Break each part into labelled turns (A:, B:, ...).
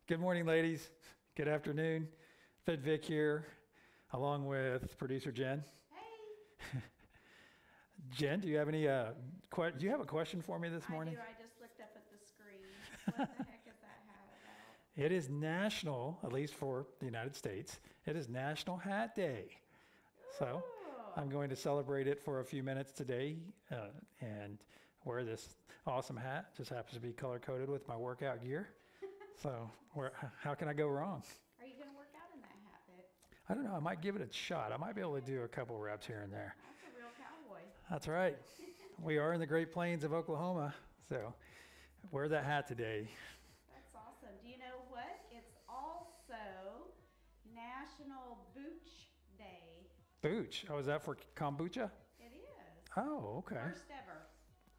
A: Good morning, ladies. Good afternoon. FitVic here, along with producer Jen.
B: Hey.
A: Jen, do you have any? Do you have a question for me this morning?
B: I do. I just looked up at the screen. What the heck is that hat about?
A: It is national, at least for the United States. It is National Hat Day. So I'm going to celebrate it for a few minutes today and wear this awesome hat. Just happens to be color coded with my workout gear. So how can I go wrong?
B: Are you going to work out in that hat, Vic?
A: I don't know. I might give it a shot. I might be able to do a couple reps here and there.
B: That's a real cowboy.
A: That's right. We are in the Great Plains of Oklahoma. So wear that hat today.
B: That's awesome. Do you know what? It's also National Booch Day.
A: Booch. Oh, is that for kombucha?
B: It is.
A: Oh, okay.
B: First ever.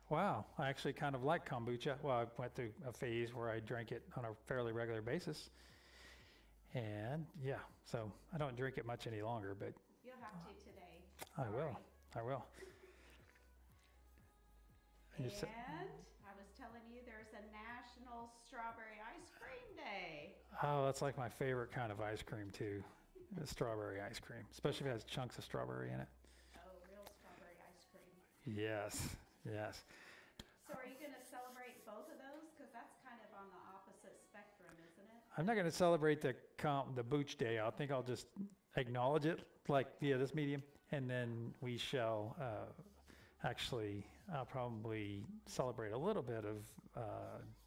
A: Wow. I actually kind of like kombucha. Well, I went through a phase where I drank it on a fairly regular basis. And yeah, so I don't drink it much any longer, but
B: You'll have to today.
A: I will. I will.
B: And I was telling you there's a National Strawberry Ice Cream Day.
A: Oh, that's like my favorite kind of ice cream too. The strawberry ice cream, especially if it has chunks of strawberry in it.
B: Oh, real strawberry ice cream.
A: Yes, yes.
B: So are you going to celebrate both of those? Because that's kind of on the opposite spectrum, isn't it?
A: I'm not going to celebrate the Booch Day. I think I'll just acknowledge it like via this medium, and then we shall I'll probably celebrate a little bit of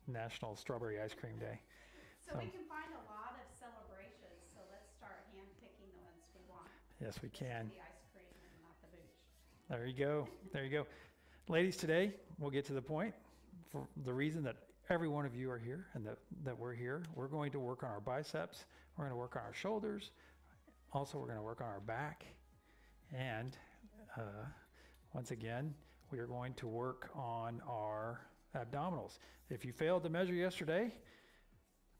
A: National Strawberry Ice Cream Day.
B: So we can find a lot of celebrations, so let's start hand-picking the ones we want.
A: Yes, we can.
B: The ice cream and not the booch.
A: There you go. There you go. Ladies, today we'll get to the point. For the reason that every one of you are here and that we're here, we're going to work on our biceps. We're going to work on our shoulders. Also, we're going to work on our back. And once again, we are going to work on our abdominals. If you failed to measure yesterday,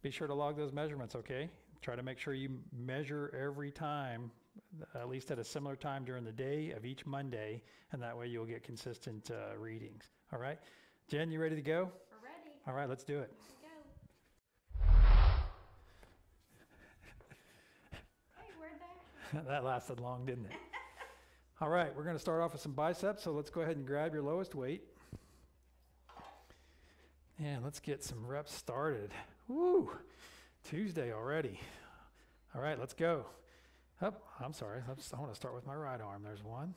A: be sure to log those measurements, okay? Try to make sure you measure every time, at least at a similar time during the day of each Monday, and that way you'll get consistent readings. All right? Jen, you ready to go?
B: We're ready.
A: All right, let's do it.
B: Here we go. Hey, where'd that go?
A: That lasted long, didn't it? All right, we're going to start off with some biceps, so let's go ahead and grab your lowest weight. And let's get some reps started. Woo! Tuesday already. All right, let's go. Oh, I'm sorry. I want to start with my right arm. There's one.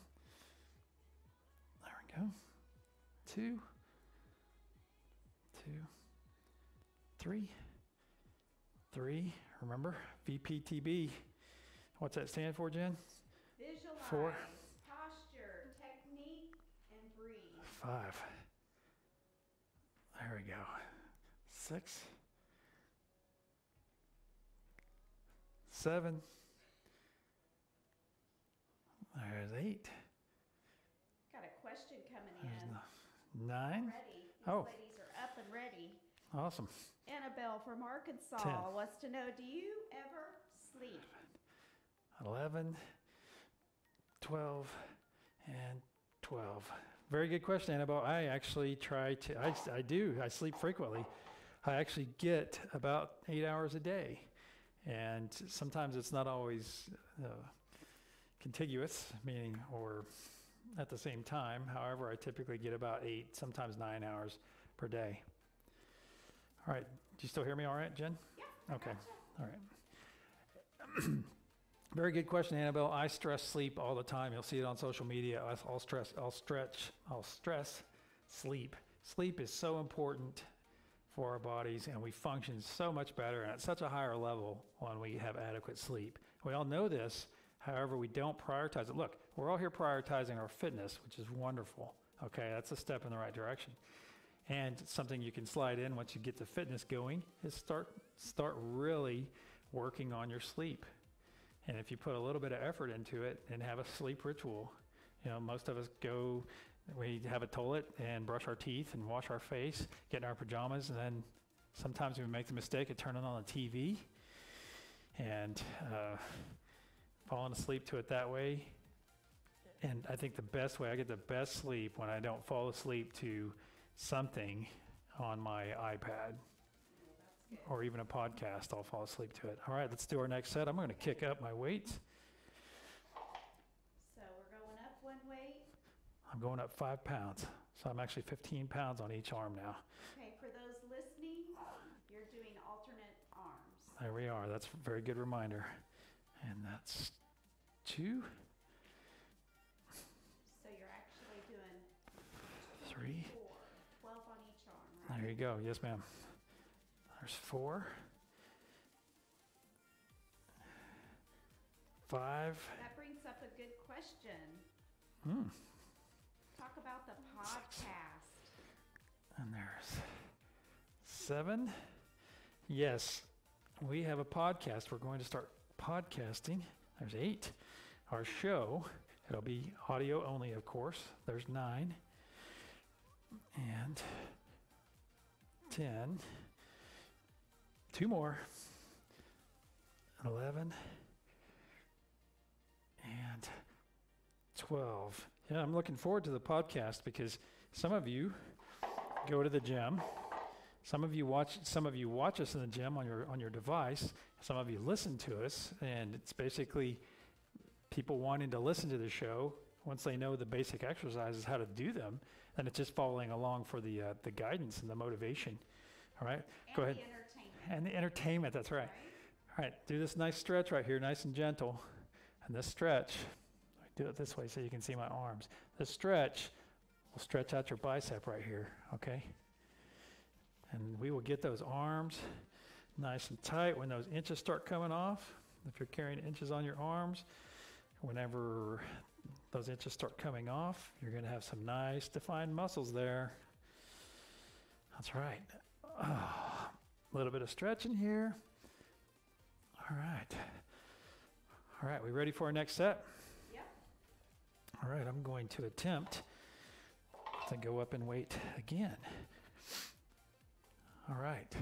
A: There we go. Two. Three. Remember, VPTB. What's that stand for, Jen?
B: Visualize,
A: 4.
B: posture, technique, and breathe.
A: 5. There we go. 6. 7. There's 8.
B: Got a question coming
A: There's
B: in.
A: 9.
B: Ready. These
A: Oh.
B: ladies are up and ready.
A: Awesome.
B: Annabelle from Arkansas
A: 10.
B: wants to know, do you ever sleep?
A: 11, 12, and 12. Very good question, Annabelle. I actually try to, I do, I sleep frequently. I actually get about 8 hours a day. And sometimes it's not always contiguous, meaning, or at the same time. However, I typically get about 8, sometimes 9 hours per day. All right. Do you still hear me all right, Jen?
B: Yeah.
A: Okay. All right. Very good question, Annabelle. I stress sleep all the time. You'll see it on social media. I'll stress sleep. Sleep is so important for our bodies, and we function so much better and at such a higher level when we have adequate sleep. We all know this. However, we don't prioritize it. Look, we're all here prioritizing our fitness, which is wonderful. Okay, that's a step in the right direction. And something you can slide in once you get the fitness going is start really working on your sleep. And if you put a little bit of effort into it and have a sleep ritual, most of us we have a toilet and brush our teeth and wash our face, get in our pajamas, and then sometimes we make the mistake of turning on the TV and falling asleep to it that way. And I think the best way, I get the best sleep when I don't fall asleep to something on my iPad. or even a podcast, I'll fall asleep to it. All right, let's do our next set. I'm going to kick up my weights.
B: So we're going up one weight.
A: I'm going up 5 pounds. So I'm actually 15 pounds on each arm now.
B: Okay, for those listening, you're doing alternate arms.
A: There we are. That's a very good reminder. And that's 2.
B: So you're actually doing
A: 3.
B: 4, 12 on each arm, right?
A: There you go. Yes, ma'am. There's 4. 5.
B: That brings up a good question.
A: Hmm.
B: Talk about the podcast.
A: And there's 7. Yes, we have a podcast. We're going to start podcasting. There's 8. Our show, it'll be audio only, of course. There's 9. And 10. 2 more. 11. And 12. Yeah, I'm looking forward to the podcast because some of you go to the gym. Some of you watch us in the gym on your device. Some of you listen to us, and it's basically people wanting to listen to the show. Once they know the basic exercises, how to do them, then it's just following along for the guidance and the motivation. All right,
B: And
A: go ahead.
B: the entertainment.
A: And the entertainment, that's right.
B: Right?
A: All right, do this nice stretch right here, nice and gentle. And this stretch, I do it this way so you can see my arms. This stretch will stretch out your bicep right here, okay? And we will get those arms nice and tight when those inches start coming off. If you're carrying inches on your arms, whenever those inches start coming off, you're going to have some nice defined muscles there. That's right. A little bit of stretching here. All right. All right, we ready for our next set?
B: Yep.
A: All right, I'm going to attempt to go up in weight again. All right.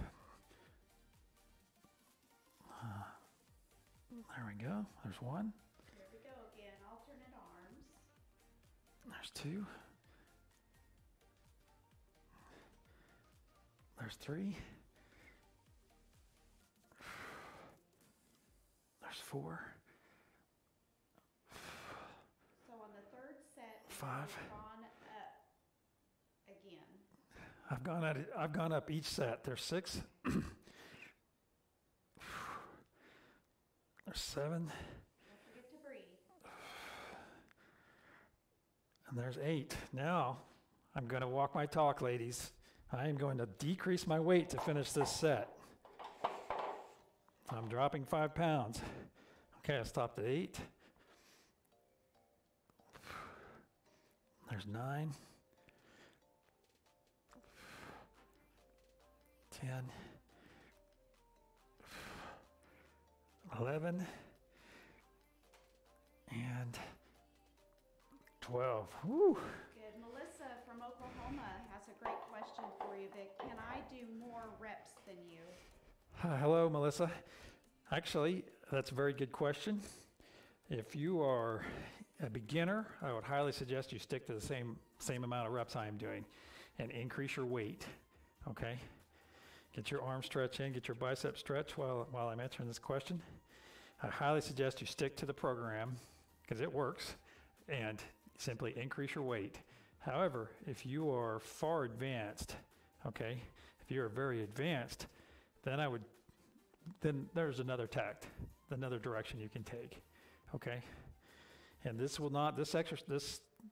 A: There we go. There's 1.
B: Here we go again. Alternate arms.
A: There's 2. There's 3. There's 4.
B: So on the third set,
A: 5.
B: you've gone up again.
A: I've gone up each set. There's 6. There's 7.
B: Don't forget to breathe.
A: And there's 8. Now, I'm going to walk my talk, ladies. I am going to decrease my weight to finish this set. I'm dropping 5 pounds. Okay, I stopped at 8. There's 9. 10. 11. And 12. Woo!
B: Good. Melissa from Oklahoma has a great question for you, Vic. Can I do more reps than you?
A: Hello, Melissa. Actually, that's a very good question. If you are a beginner, I would highly suggest you stick to the same amount of reps I am doing and increase your weight, okay? Get your arm stretch in, get your bicep stretch while I'm answering this question. I highly suggest you stick to the program because it works and simply increase your weight. However, if you are far advanced, okay, if you are very advanced, then there's another tact, another direction you can take, okay? And this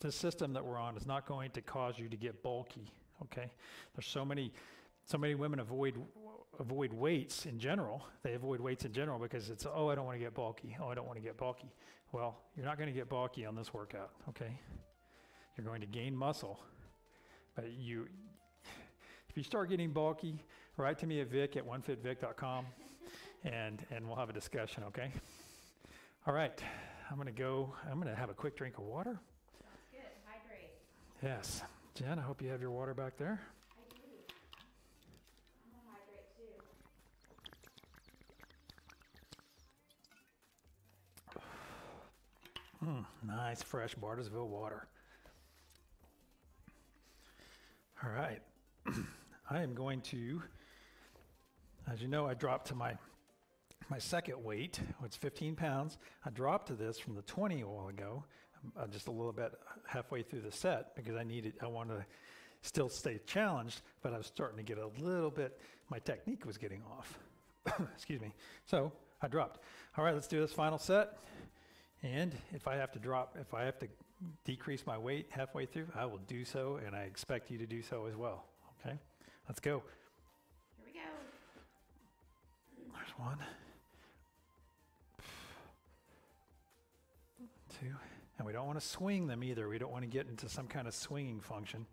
A: system that we're on is not going to cause you to get bulky, okay? There's so many women avoid weights in general. They avoid weights in general because it's, oh, I don't want to get bulky. Oh, I don't want to get bulky. Well, you're not going to get bulky on this workout, okay? You're going to gain muscle. But if you start getting bulky, write to me at vic@onefitvic.com and we'll have a discussion, okay? All right, I'm going to have a quick drink of water.
B: Sounds good. Hydrate.
A: Yes. Jen, I hope you have your water back there.
B: I do. I'm going to hydrate too.
A: Nice, fresh Bartlesville water. All right. I am going to As you know, I dropped to my second weight, which is 15 pounds. I dropped to this from the 20 a while ago, just a little bit halfway through the set because I wanted to still stay challenged, but I was starting to get a little bit, my technique was getting off. Excuse me. So I dropped. All right, let's do this final set. And if I have to decrease my weight halfway through, I will do so, and I expect you to do so as well. Okay, let's go.
B: Here we go.
A: There's 1, 2, and we don't want to swing them either. We don't want to get into some kind of swinging function.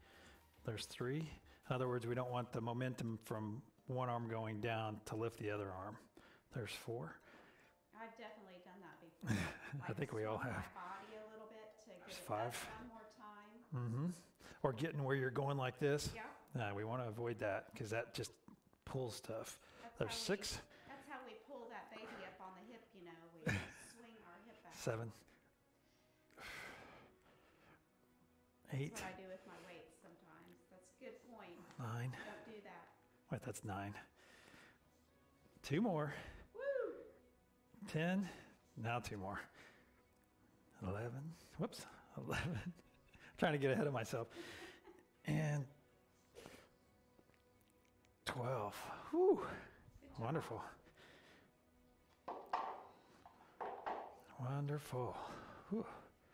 A: There's 3. In other words, we don't want the momentum from one arm going down to lift the other arm. There's 4.
B: I've definitely done that before.
A: I think we all have.
B: My body a little bit to get
A: There's
B: it
A: 5.
B: up one more time.
A: Or getting where you're going like this.
B: Yeah.
A: We want to avoid that because that just pulls stuff. There's 6.
B: That's how we pull that baby up on the hip, you know. We swing our hip back.
A: 7. 8.
B: That's what I do with my weights sometimes. That's a good point.
A: 9.
B: Don't do that.
A: Wait, that's 9. 2 more.
B: Woo!
A: 10. Now 2 more. 11. Whoops. 11. Trying to get ahead of myself. And 12. Whew. Wonderful. Wonderful. Whew.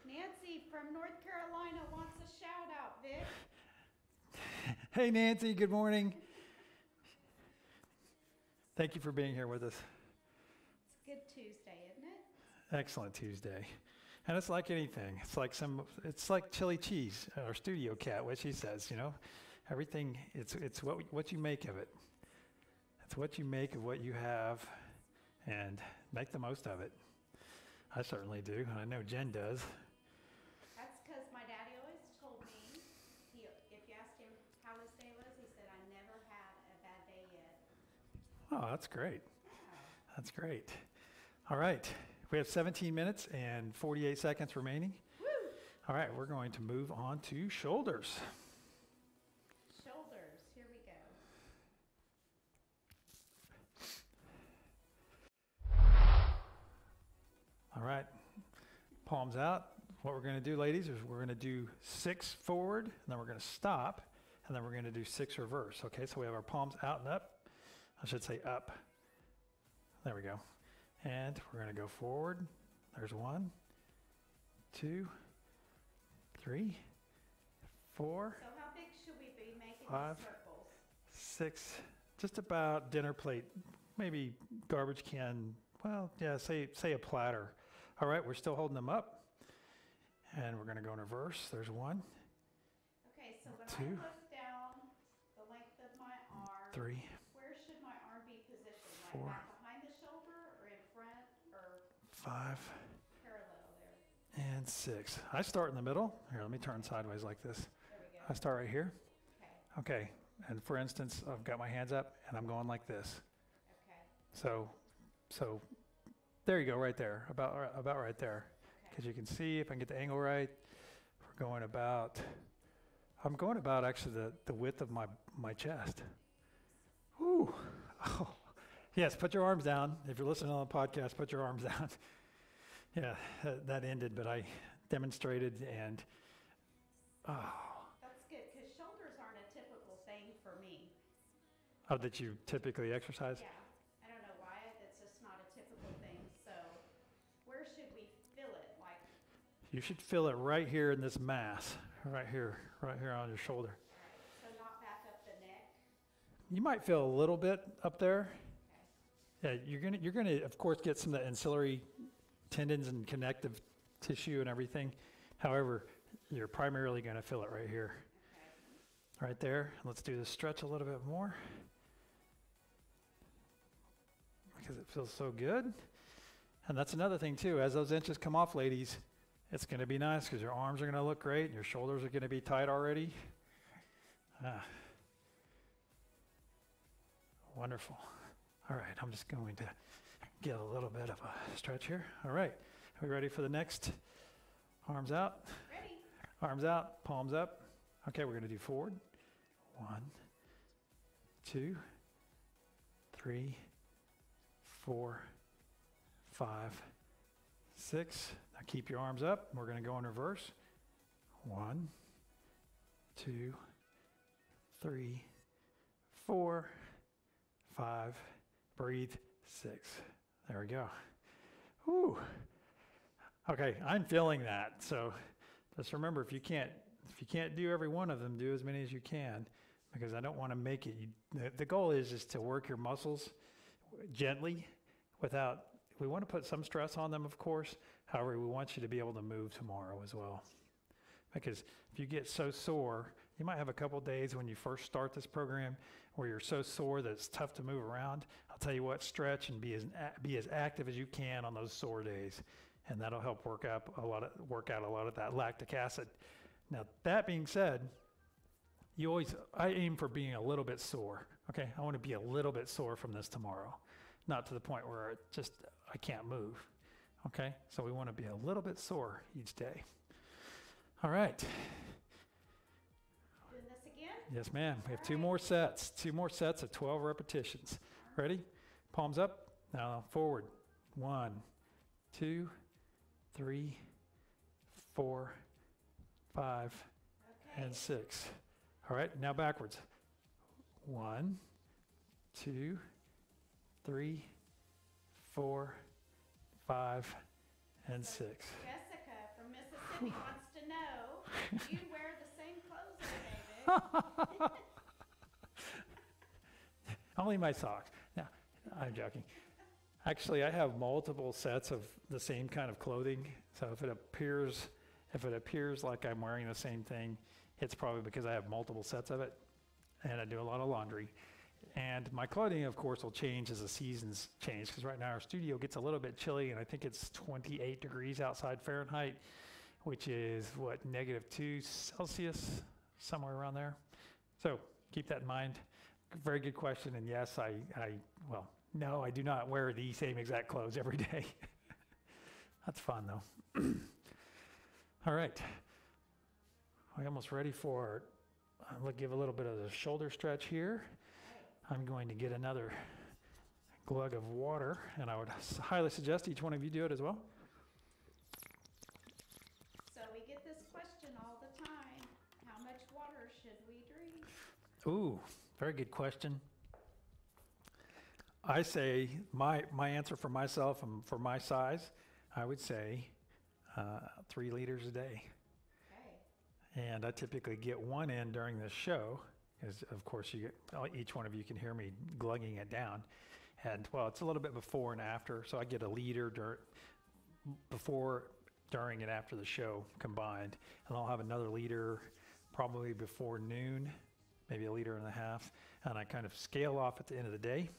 B: Nancy from North Carolina wants a shout out, Vic.
A: Hey, Nancy. Good morning. Thank you for being here with us.
B: It's a good Tuesday, isn't it?
A: Excellent Tuesday. And it's like anything. It's like chili cheese, our studio cat, what she says, you know. Everything, it's what you make of it. It's what you make of what you have and make the most of it. I certainly do, and I know Jen does.
B: That's because my daddy always told me, if you asked him how his day was, he said, I never had a bad day yet.
A: Oh, that's great. That's great. All right. We have 17 minutes and 48 seconds remaining.
B: Woo!
A: All right, we're going to move on to shoulders.
B: Shoulders, here we go.
A: All right, palms out. What we're going to do, ladies, is we're going to do 6 forward, and then we're going to stop, and then we're going to do 6 reverse. Okay, so we have our palms out and up. I should say up. There we go. And we're going to go forward. There's 1, 2, 3, 4,
B: So how big should we be making
A: 5,
B: these circles?
A: 6, just about dinner plate, maybe garbage can. Well, yeah, say a platter. All right, we're still holding them up. And we're going to go in reverse. There's 1,
B: Okay, so when
A: 2,
B: I look down the length of my arm,
A: 3,
B: where should my arm be positioned? Like
A: 4,
B: back behind the shoulder or in front or
A: 5,
B: parallel there?
A: and 6. I start in the middle. Here, let me turn sideways like this.
B: There we go.
A: I start right here.
B: Okay,
A: Okay, and for instance, I've got my hands up and I'm going like this.
B: okay,
A: So there you go, right there, about right there. Because you can see, if I can get the angle right, I'm going about actually the width of my chest. Whew. Oh. Yes, put your arms down. If you're listening on the podcast, put your arms down. Yeah, that ended, but I demonstrated and, oh.
B: that's good because shoulders aren't a typical thing for me.
A: Oh, that you typically exercise?
B: Yeah, I don't know why, that's just not a typical thing. So where should we feel it? Like,
A: You should feel it right here in this mass, right here on your shoulder.
B: so not back up the neck.
A: You might feel a little bit up there. Yeah, you're gonna of course get some of the ancillary tendons and connective tissue and everything. However, you're primarily going to feel it right here.
B: Okay.
A: Right there. Let's do the stretch a little bit more because it feels so good. And that's another thing too. As those inches come off, ladies, it's going to be nice because your arms are going to look great and your shoulders are going to be tight already. Wonderful. All right, I'm just going to get a little bit of a stretch here. All right, are we ready for the next? Arms out.
B: Ready?
A: Arms out, palms up. Okay, we're going to do forward. 1, 2, 3, 4, 5, 6. Now keep your arms up. We're going to go in reverse. 1, 2, 3, 4, 5. Breathe. 6. There we go. Whew. Okay, I'm feeling that. So just remember, if you can't do every one of them, do as many as you can, because I don't want to make it. The goal is to work your muscles gently without. We want to put some stress on them, of course. However, we want you to be able to move tomorrow as well. Because if you get so sore, you might have a couple days when you first start this program where you're so sore that it's tough to move around. I'll tell you what, stretch and be as active as you can on those sore days, and that'll help work out a lot of that lactic acid. Now, that being said, I aim for being a little bit sore. Okay, I want to be a little bit sore from this tomorrow, not to the point where I can't move. Okay, so we want to be a little bit sore each day. All right.
B: Doing this again?
A: Yes, ma'am. We have 2 more sets. 2 more sets of 12 repetitions. Ready? Palms up. Now forward. 1, 2, 3, 4, 5, and 6. All right, now backwards. 1, 2, 3, 4, 5, and 6.
B: Jessica from Mississippi wants to know, do you wear the same clothes every day, David?
A: Only my socks. No, I'm joking. Actually, I have multiple sets of the same kind of clothing. So if it appears like I'm wearing the same thing, it's probably because I have multiple sets of it, and I do a lot of laundry. And my clothing, of course, will change as the seasons change, because right now our studio gets a little bit chilly, and I think it's 28 degrees outside Fahrenheit, which is -2 Celsius, somewhere around there. So keep that in mind. Very good question. And yes, no, I do not wear the same exact clothes every day. That's fun, though. All right. We're almost ready for, give a little bit of a shoulder stretch here. I'm going to get another glug of water, and I would highly suggest each one of you do it as well.
B: So we get this question all the time. How much water should we drink?
A: Ooh, very good question. I say my answer for myself and for my size, I would say 3 liters a day.
B: Okay.
A: And I typically get 1 in during the show, because of course each one of you can hear me glugging it down. And well, it's a little bit before and after, so I get a liter before, during, and after the show combined. And I'll have another liter probably before noon, maybe 1.5 liters. And I kind of scale off at the end of the day,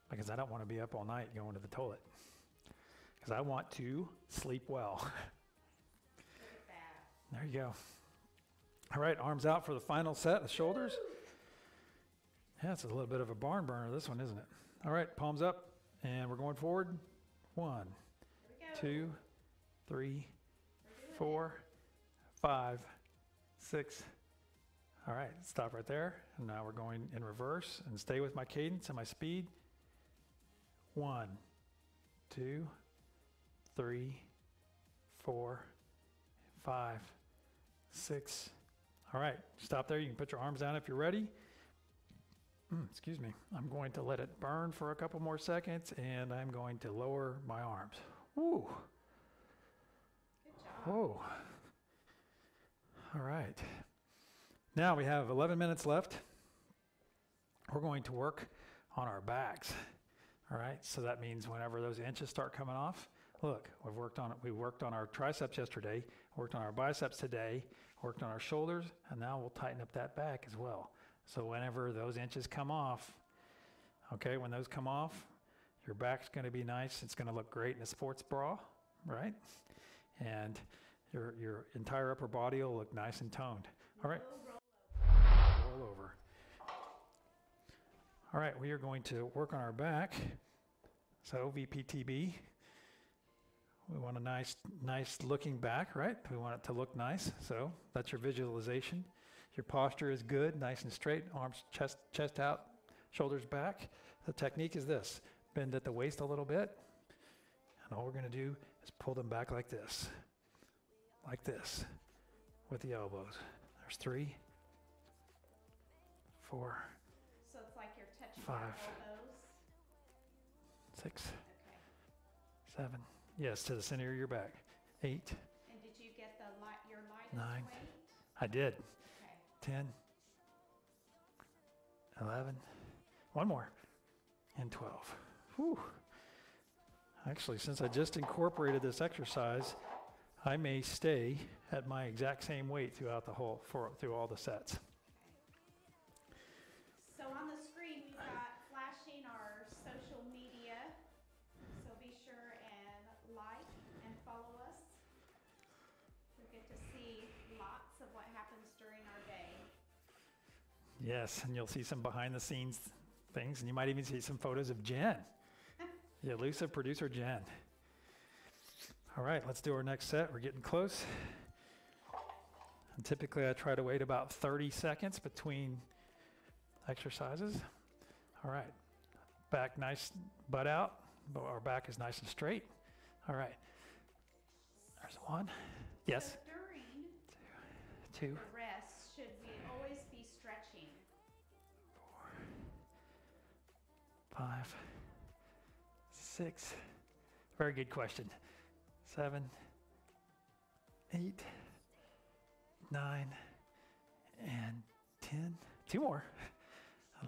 A: because I don't want to be up all night going to the toilet, because I want to sleep well.
B: Look at that.
A: There you go. All right, arms out for the final set of shoulders. Yeah, it's a little bit of a barn burner, this one, isn't it? All right, palms up, and we're going forward. 1, 2, 3, 4, 5, 6. All right, stop right there. And now we're going in reverse, and stay with my cadence and my speed. 1, 2, 3, 4, 5, 6. All right, stop there. You can put your arms down if you're ready. Excuse me. I'm going to let it burn for a couple more seconds, and I'm going to lower my arms. Woo.
B: Good job.
A: Whoa. All right. Now we have 11 minutes left. We're going to work on our backs. All right, so that means whenever those inches start coming off, look, we worked on our triceps yesterday, worked on our biceps today, worked on our shoulders, and now we'll tighten up that back as well. So whenever those inches come off, okay, when those come off, your back's going to be nice. It's going to look great in a sports bra, right? And your entire upper body will look nice and toned. All right, roll over. All right, we are going to work on our back. So VPTB. We want a nice looking back, right? We want it to look nice. So that's your visualization. Your posture is good, nice and straight, arms, chest out, shoulders back. The technique is this. Bend at the waist a little bit. And all we're going to do is pull them back like this. Like this. With the elbows. There's 3, 4,
B: So it's like you're touching
A: 5,
B: your elbows?
A: 6,
B: Okay.
A: 7. Yes, to the center of your back. 8.
B: And did you get your lightest
A: 9.
B: weight?
A: I did.
B: Okay.
A: 10. 11. One more. And 12. Whew. Actually, since I just incorporated this exercise, I may stay at my exact same weight throughout through all the sets.
B: So on the screen, we've got flashing our social media. So be sure and like and follow us. You'll get to see lots of what happens during our day.
A: Yes, and you'll see some behind the scenes things, and you might even see some photos of Jen. The elusive producer Jen. All right, let's do our next set. We're getting close. And typically I try to wait about 30 seconds between exercises. All right, back nice, butt out. Our back is nice and straight. All right, there's 1. Yes?
B: So during
A: 2.
B: the rest, should we always be stretching?
A: 4, 5, 6. Very good question. 7, 8, 9, and 10. 2 more.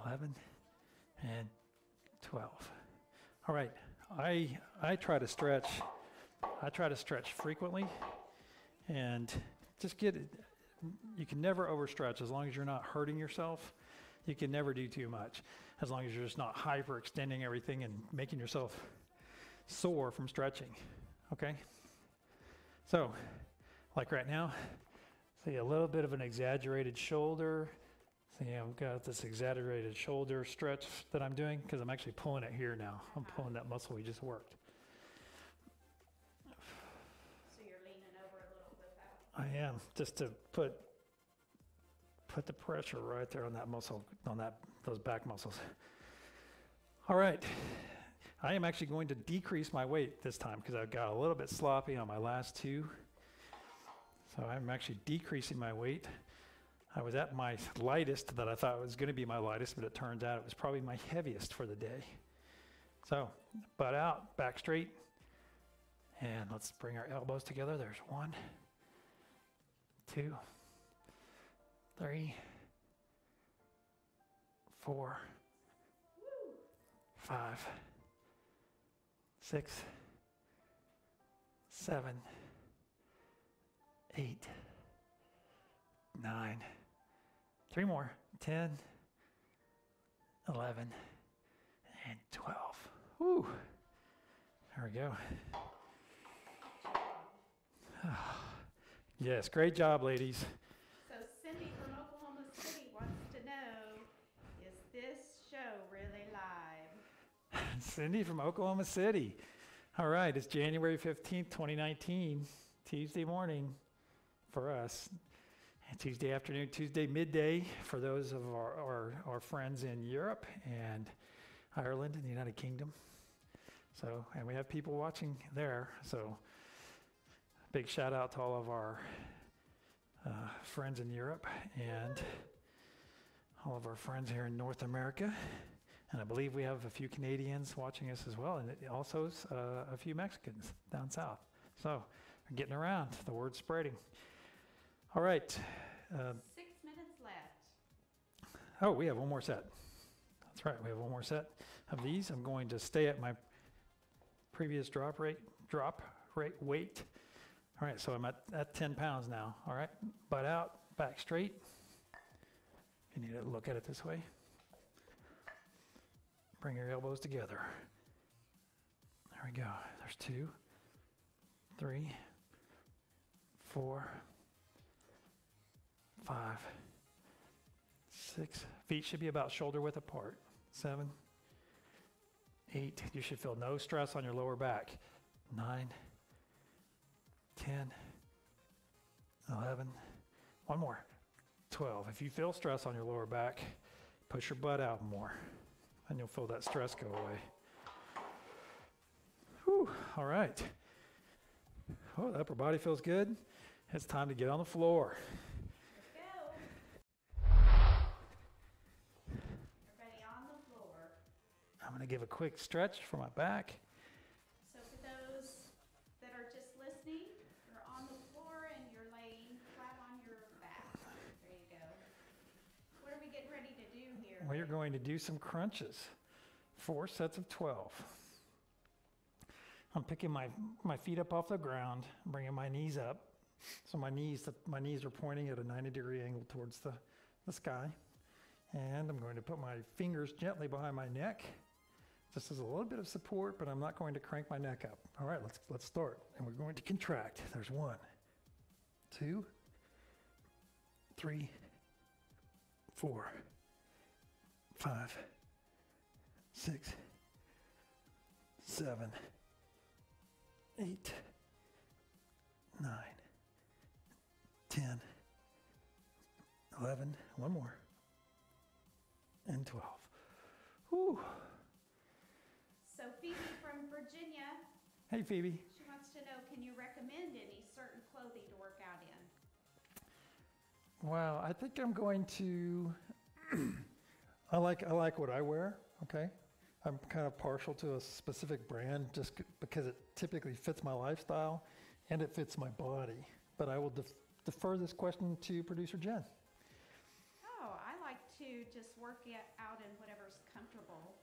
A: 11 and 12. All right. I try to stretch. I try to stretch frequently, and just get it. You can never overstretch as long as you're not hurting yourself. You can never do too much as long as you're just not hyperextending everything and making yourself sore from stretching. Okay? So, like right now, see a little bit of an exaggerated shoulder. See, I've got this exaggerated shoulder stretch that I'm doing because I'm actually pulling it here now. I'm pulling that muscle we just worked.
B: So you're leaning over a little bit that.
A: I am, just to put the pressure right there on that muscle, on those back muscles. All right. I am actually going to decrease my weight this time because I got a little bit sloppy on my last 2. So I'm actually decreasing my weight. I was at my lightest that I thought was going to be my lightest, but it turns out it was probably my heaviest for the day. So butt out, back straight, and let's bring our elbows together. There's 1, 2, 3, 4, 5, 6, 7, 8, 9, 3 more, 10, 11, and 12. Woo! There we go. Yes, great job, ladies.
B: So Cindy from Oklahoma City wants to know, is this show really live?
A: Cindy from Oklahoma City. All right, it's January 15th, 2019, Tuesday morning for us. And Tuesday afternoon, Tuesday midday for those of our friends in Europe and Ireland and the United Kingdom. So, and we have people watching there. So, big shout out to all of our friends in Europe and all of our friends here in North America. And I believe we have a few Canadians watching us as well, and also a few Mexicans down south. So, we're getting around. The word's spreading. All right.
B: 6 minutes left.
A: Oh, we have one more set. That's right. We have one more set of these. I'm going to stay at my previous drop rate weight. All right, so I'm at 10 pounds now. All right, butt out, back straight. You need to look at it this way. Bring your elbows together. There we go. There's 2, 3, 4, 5, 6. Feet should be about shoulder width apart. 7, 8. You should feel no stress on your lower back. 9, 10, 11. One more. 12. If you feel stress on your lower back, push your butt out more. and you'll feel that stress go away. Whew, all right. Oh, the upper body feels good. It's time to get on the floor.
B: Let's go. Everybody on the floor.
A: I'm going to give a quick stretch for my back.
B: So for those that are just listening, you're on the floor and you're laying flat on your back. There you go. What are we getting ready to do here?
A: We're going to do some crunches. 4 sets of 12. I'm picking my feet up off the ground, bringing my knees up. So my knees are pointing at a 90-degree angle towards the sky. And I'm going to put my fingers gently behind my neck. Just as a little bit of support, but I'm not going to crank my neck up. All right, let's start. And we're going to contract. There's 1, 2, 3, 4, 5, 6, 7, 8, 9, 10, 11, one more, and 12. Whew.
B: So Phoebe from Virginia,
A: Hey, Phoebe.
B: she wants to know, can you recommend any certain clothing to work out in?
A: Well, I think I'm going to, I like what I wear, okay? I'm kind of partial to a specific brand just because it typically fits my lifestyle and it fits my body. But I will defer this question to producer Jen.
B: Oh, I like to just work it out in whatever's comfortable.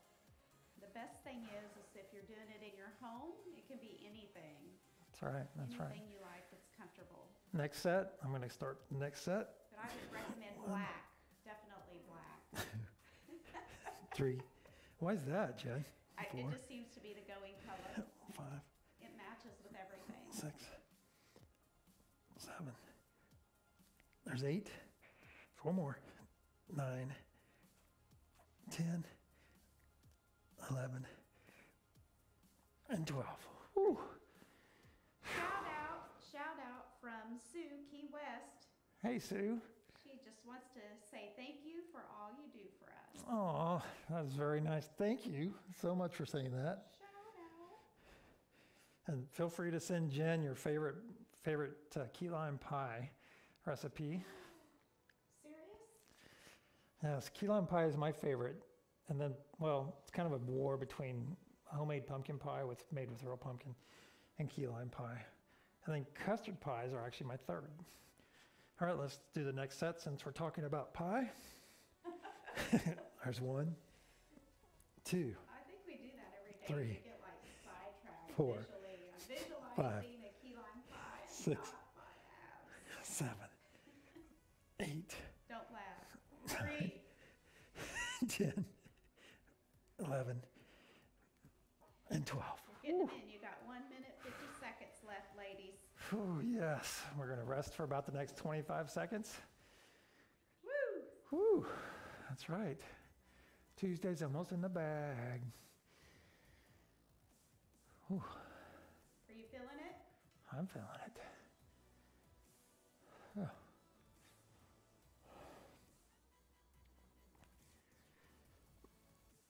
B: The best thing is if you're doing it in your home, it can be anything.
A: That's right, that's right.
B: Anything you like that's comfortable.
A: Next set, I'm going to start the next set.
B: But I would recommend black, definitely black.
A: 3. Why is that, Jen? 4,
B: It just seems to be the going color.
A: 5,
B: It matches with everything.
A: 6, 7. There's 8. 4 more. 9, 10, 11, and 12. Whew.
B: Shout out from Sue, Key West.
A: Hey, Sue.
B: She just wants to say thank you for all you do for us.
A: Oh, that was very nice. Thank you so much for saying that.
B: Shout out.
A: And feel free to send Jen your favorite key lime pie recipe.
B: Serious?
A: Yes, key lime pie is my favorite. And then, well, it's kind of a war between homemade pumpkin pie made with real pumpkin and key lime pie. And then custard pies are actually my third. All right, let's do the next set since we're talking about pie. There's 1, 2,
B: I think we do that every day.
A: 3,
B: We get like sidetracked
A: 4,
B: visually. I'm visualizing
A: 5,
B: a key lime pie.
A: 6,
B: not my abs.
A: 7, 8,
B: Don't laugh. 3.
A: 10, 11, and 12.
B: We're getting in. You got 1 minute, 50 seconds left, ladies.
A: Oh, yes. We're going to rest for about the next 25 seconds.
B: Woo!
A: Whew. That's right. Tuesday's almost in the bag. Whew.
B: Are you feeling it?
A: I'm feeling it. Oh.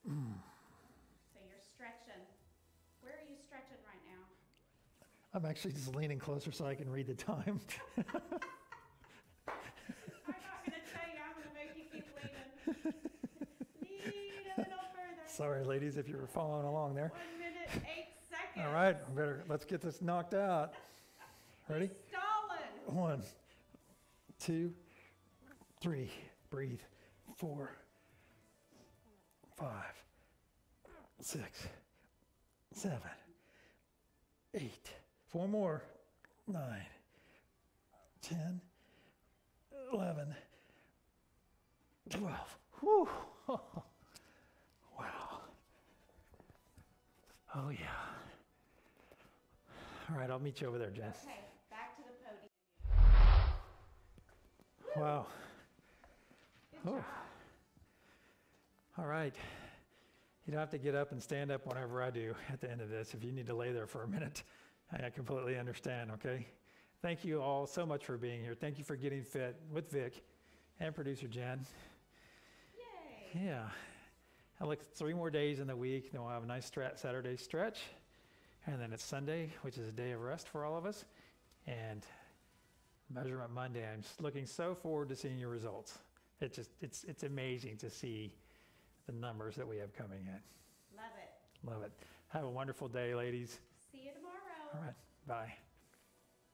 B: So you're stretching. Where are you stretching right now?
A: I'm actually just leaning closer so I can read the time.
B: I'm not going to tell you. I'm going to make you keep leaning. Lean a little further.
A: Sorry, ladies, if you were following along there.
B: 1 minute, 8 seconds.
A: All right, let's get this knocked out. Ready?
B: Stalling.
A: 1, 2, 3. Breathe. 4, 5, 6, 7, 8. 4 more. 9, 10, 11, 12. Whew. Wow. Oh, yeah. All right, I'll meet you over there, Jess.
B: Okay, back to the podium.
A: Wow.
B: Good
A: Oh.
B: job.
A: All right. You don't have to get up and stand up whenever I do at the end of this. If you need to lay there for a minute, I completely understand, okay? Thank you all so much for being here. Thank you for getting fit with Vic and producer Jen.
B: Yay.
A: Yeah. I look 3 more days in the week, then we'll have a nice Saturday stretch. And then it's Sunday, which is a day of rest for all of us. And Measurement Monday, I'm just looking so forward to seeing your results. It's amazing to see the numbers that we have coming in.
B: Love it.
A: Love it. Have a wonderful day, ladies.
B: See you tomorrow.
A: All right. Bye.